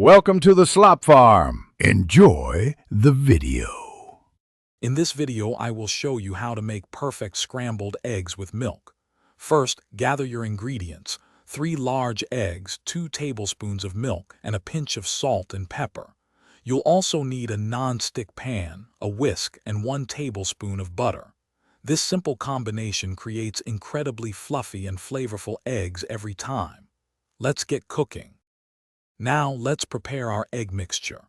Welcome to the Slop Farm. Enjoy the video. In this video, I will show you how to make perfect scrambled eggs with milk. First, gather your ingredients: 3 large eggs, 2 tablespoons of milk, and a pinch of salt and pepper. You'll also need a non-stick pan, a whisk, and 1 tablespoon of butter. This simple combination creates incredibly fluffy and flavorful eggs every time. Let's get cooking. Now let's prepare our egg mixture.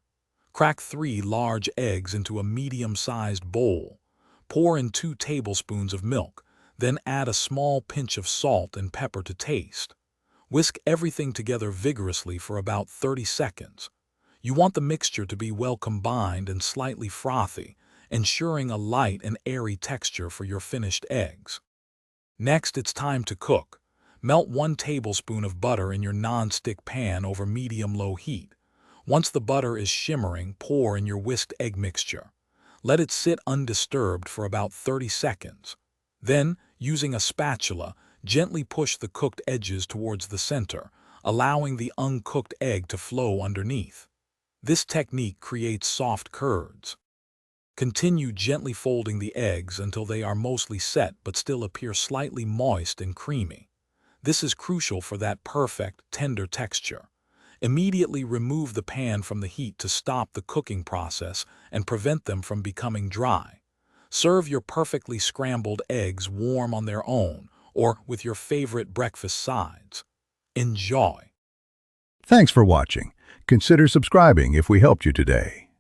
Crack 3 large eggs into a medium-sized bowl. Pour in 2 tablespoons of milk, then add a small pinch of salt and pepper to taste. Whisk everything together vigorously for about 30 seconds. You want the mixture to be well combined and slightly frothy, ensuring a light and airy texture for your finished eggs. Next, it's time to cook. Melt 1 tablespoon of butter in your non-stick pan over medium-low heat. Once the butter is shimmering, pour in your whisked egg mixture. Let it sit undisturbed for about 30 seconds. Then, using a spatula, gently push the cooked edges towards the center, allowing the uncooked egg to flow underneath. This technique creates soft curds. Continue gently folding the eggs until they are mostly set but still appear slightly moist and creamy. This is crucial for that perfect, tender texture. Immediately remove the pan from the heat to stop the cooking process and prevent them from becoming dry. Serve your perfectly scrambled eggs warm on their own or with your favorite breakfast sides. Enjoy! Thanks for watching. Consider subscribing if we helped you today.